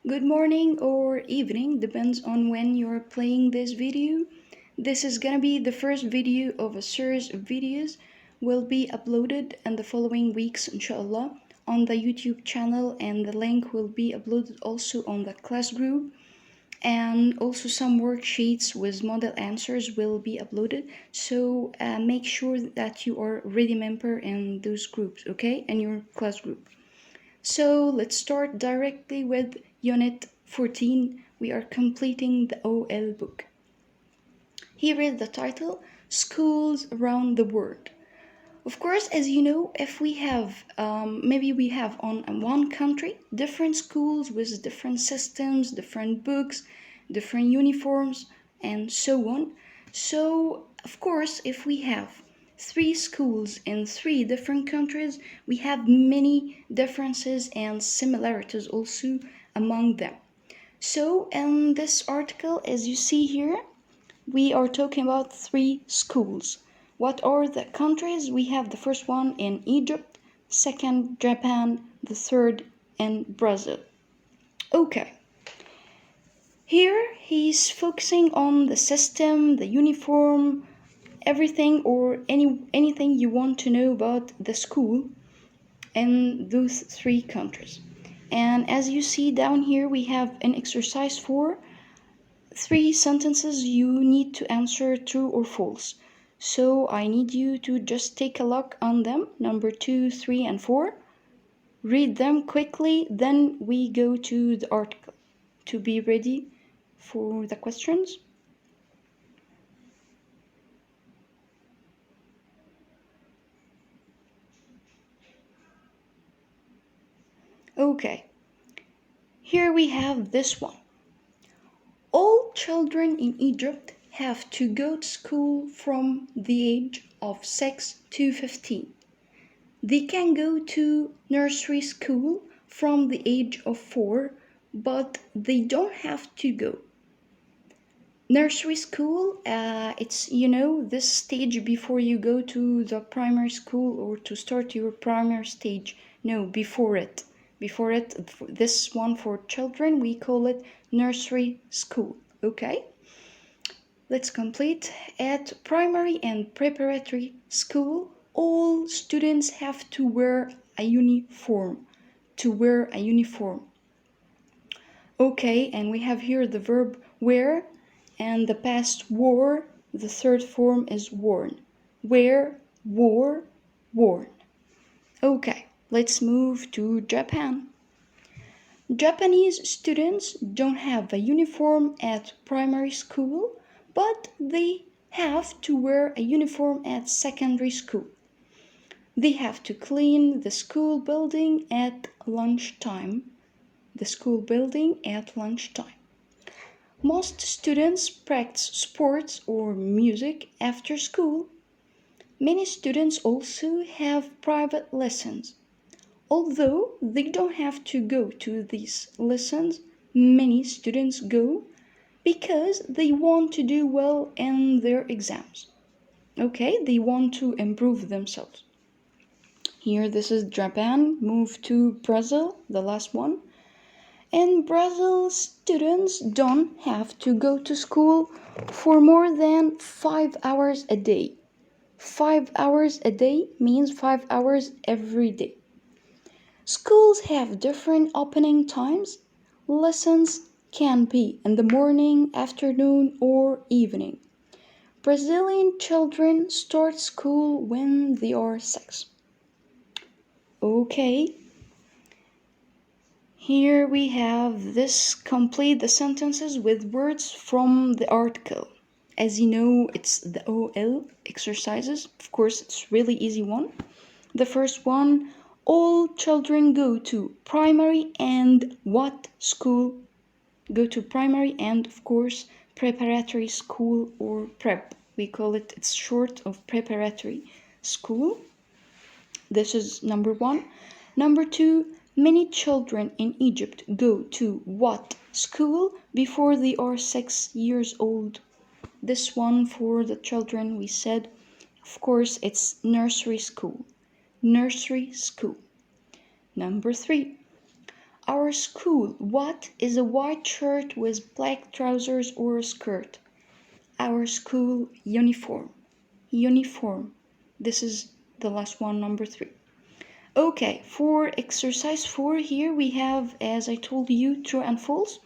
Good morning or evening, depends on when you're playing this video. This is gonna be the first video of a series of videos will be uploaded in the following weeks, inshallah, on the YouTube channel, and the link will be uploaded also on the class group, and also some worksheets with model answers will be uploaded. So make sure that you are already member in those groups, okay, in your class group. So let's start directly with Unit 14. We are completing the O.L. book. Here is the title, Schools Around the World. Of course, as you know, if we have, maybe we have on one country, different schools with different systems, different books, different uniforms, and so on. So, of course, if we have 3 schools in 3 different countries, we have many differences and similarities also among them. So, in this article, as you see here, we are talking about 3 schools. What are the countries? We have the first one in Egypt, second Japan, the third in Brazil. Okay. Here he's focusing on the system, the uniform, everything or anything you want to know about the school in those 3 countries. And as you see down here, we have an exercise for 3 sentences you need to answer true or false. So I need you to just take a look on them, number 2, 3, and 4. Read them quickly, then we go to the article to be ready for the questions. Okay, here we have this one. All children in Egypt have to go to school from the age of 6 to 15. They can go to nursery school from the age of 4, but they don't have to go. Nursery school, it's, this stage before you go to the primary school or to start your primary stage. No, before it. Before it, this one for children, we call it nursery school, okay? Let's complete. At primary and preparatory school, all students have to wear a uniform. Okay, and we have here the verb wear and the past wore. The third form is worn. Wear, wore, worn. Okay, let's move to Japan. Japanese students don't have a uniform at primary school, but they have to wear a uniform at secondary school. They have to clean the school building at lunchtime. Most students practice sports or music after school. Many students also have private lessons. Although they don't have to go to these lessons, many students go because they want to do well in their exams. Okay, they want to improve themselves. Here, this is Japan. Move to Brazil, the last one. In Brazil, students don't have to go to school for more than 5 hours a day. 5 hours a day means 5 hours every day. Schools have different opening times. Lessons can be in the morning, afternoon, or evening. Brazilian children start school when they are 6. Okay. Here we have this complete the sentences with words from the article. As you know, it's the OL exercises. Of course, it's really easy one. The first one, all children go to primary and what school? Go to primary and, of course, preparatory school or prep. We call it, it's short of preparatory school. This is number 1. Number 2, many children in Egypt go to what school before they are 6 years old? This one for the children, we said, of course, it's nursery school. Number 3, Our school. What is a white shirt with black trousers or a skirt? Our school uniform. Uniform. This is the last one, number 3. Okay, for exercise 4 here we have, as I told you, true and false.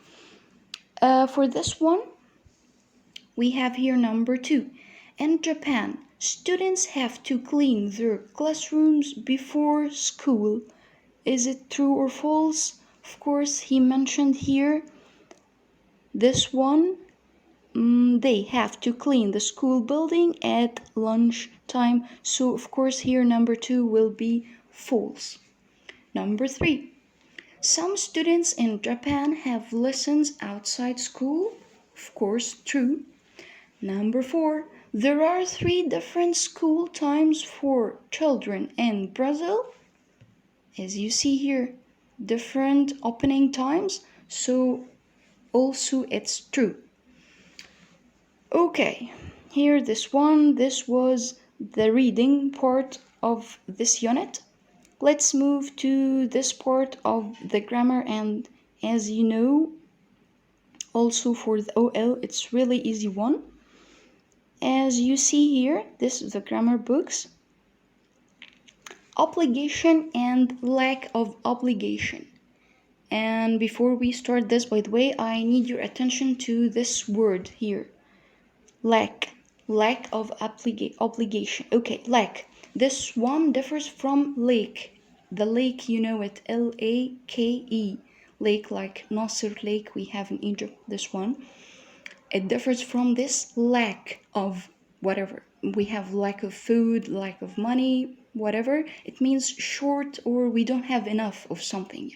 For this one, we have here number 2. In Japan, students have to clean their classrooms before school. Is it true or false? Of course, he mentioned here this one. They have to clean the school building at lunch time. So, of course, here number 2 will be false. Number 3. Some students in Japan have lessons outside school. Of course, true. Number 4. There are 3 different school times for children in Brazil. As you see here, different opening times. So, also it's true. Okay, here this was the reading part of this unit. Let's move to this part of the grammar, and as you know, also for the OL, it's really easy one. As you see here, this is the grammar books. Obligation and lack of obligation. And before we start this, by the way, I need your attention to this word here. Lack of obligation. Okay, lack. This one differs from lake. The lake, you know it, L-A-K-E. Lake like Nasser Lake we have in Egypt, this one. It differs from this lack of whatever. We have lack of food, lack of money, whatever. It means short or we don't have enough of something.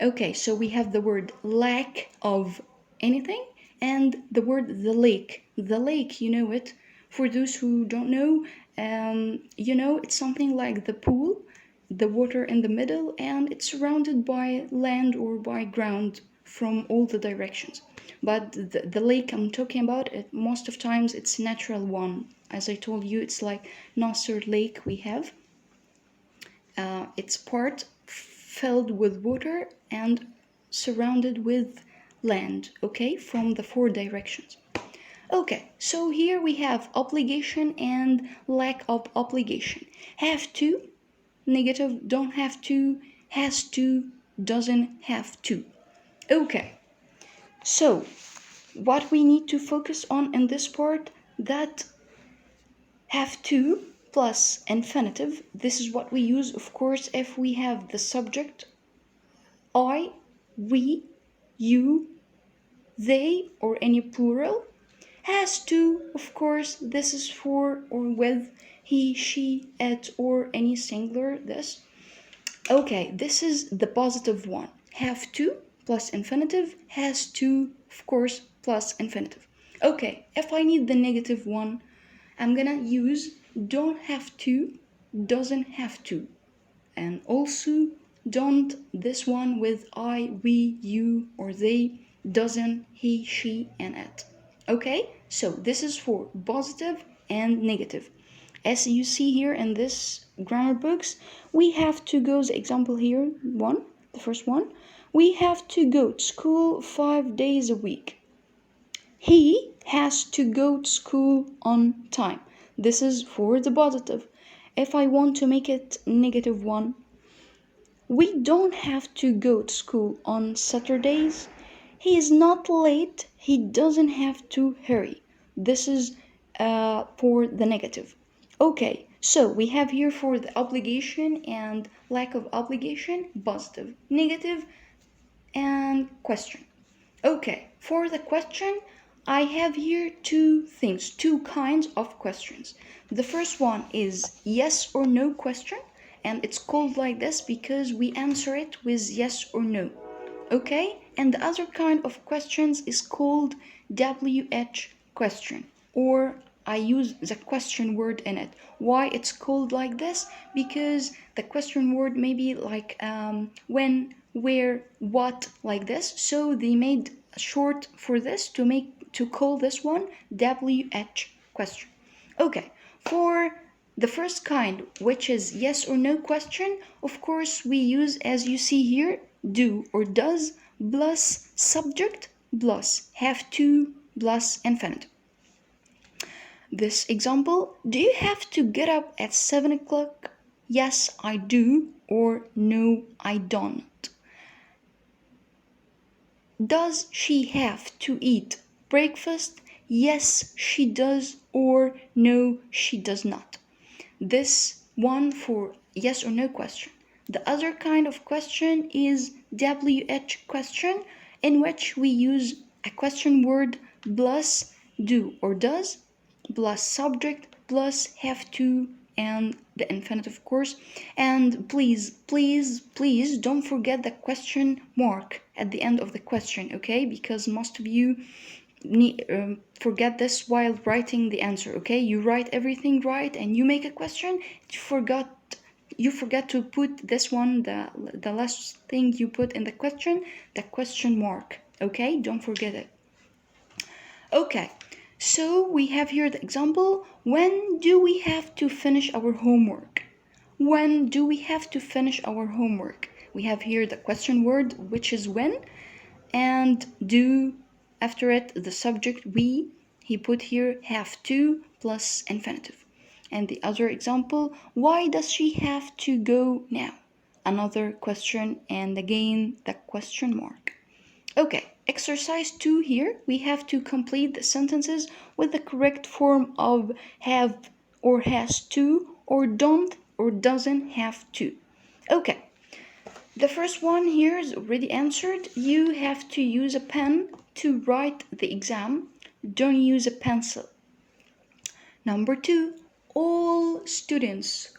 Okay, so we have the word lack of anything and the word the lake. The lake, you know it. For those who don't know, it's something like the pool, the water in the middle, and it's surrounded by land or by ground from all the directions. But the lake I'm talking about, most of times it's a natural one. As I told you, it's like Nasser Lake we have. It's part filled with water and surrounded with land, okay, from the 4 directions. Okay, so here we have obligation and lack of obligation. Have to, negative, don't have to, has to, doesn't have to. Okay, so what we need to focus on in this part, that have to plus infinitive. This is what we use, of course, if we have the subject I, we, you, they, or any plural. Has to, of course, this is for or with he, she, it, or any singular this. Okay, this is the positive one. Have to plus infinitive, has to, of course, plus infinitive. Okay, if I need the negative one, I'm gonna use don't have to, doesn't have to, and also don't this one with I, we, you, or they, doesn't, he, she, and it. Okay, so this is for positive and negative. As you see here in this grammar books, we have to go, the example here, the first one, we have to go to school 5 days a week. He has to go to school on time. This is for the positive. If I want to make it negative one, we don't have to go to school on Saturdays. He is not late. He doesn't have to hurry. This is for the negative. Okay, so we have here for the obligation and lack of obligation, positive, negative, and question. Okay, for the question, I have here 2 things, 2 kinds of questions. The first one is yes or no question, and it's called like this because we answer it with yes or no. Okay, and the other kind of questions is called WH question, or I use the question word in it. Why it's called like this? Because the question word may be like when, where, what, like this. So they made short for this to call this one WH question. Okay, for the first kind, which is yes or no question, of course we use, as you see here, do or does plus subject plus have to plus infinitive. This example, do you have to get up at 7 o'clock? Yes, I do, or no, I don't. Does she have to eat breakfast? Yes, she does, or no, she does not. This one for yes or no question. The other kind of question is WH question, in which we use a question word plus do or does plus subject plus have to and the infinitive, of course. And please don't forget the question mark at the end of the question, okay? Because most of you forget this while writing the answer, okay? You write everything right and you make a question, you forgot to put this one, the last thing you put in the question mark, okay? Don't forget it. Okay, so we have here the example, when do we have to finish our homework? When do we have to finish our homework? We have here the question word, which is when, and do after it the subject we, he put here have to plus infinitive. And the other example, why does she have to go now? Another question, and again the question mark. Okay, exercise 2 here, we have to complete the sentences with the correct form of have or has to or don't or doesn't have to. Okay, the first one here is already answered. You have to use a pen to write the exam. Don't use a pencil. Number 2, all students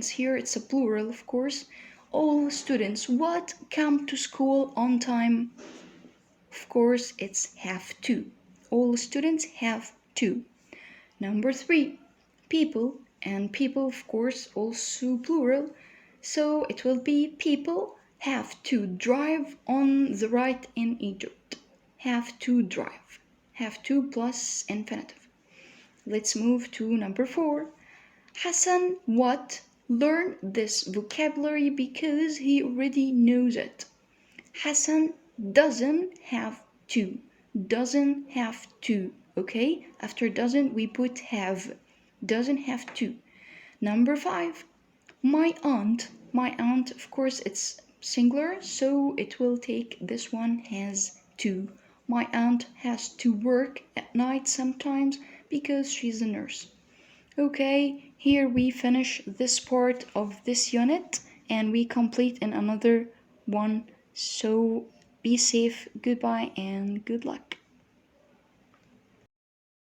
here, it's a plural, of course. All students what come to school on time? Of course, it's have to. All students have to. Number 3, people, and people, of course, also plural. So it will be people have to drive on the right in Egypt. Have to drive. Have to plus infinitive. Let's move to number 4. Hassan what? Learn this vocabulary because he already knows it. Hassan doesn't have to. Doesn't have to. Okay? After doesn't, we put have. Doesn't have to. Number 5. My aunt, of course, it's singular, so it will take this one has to. My aunt has to work at night sometimes because she's a nurse. Okay, here we finish this part of this unit and we complete in another one. So be safe, goodbye, and good luck.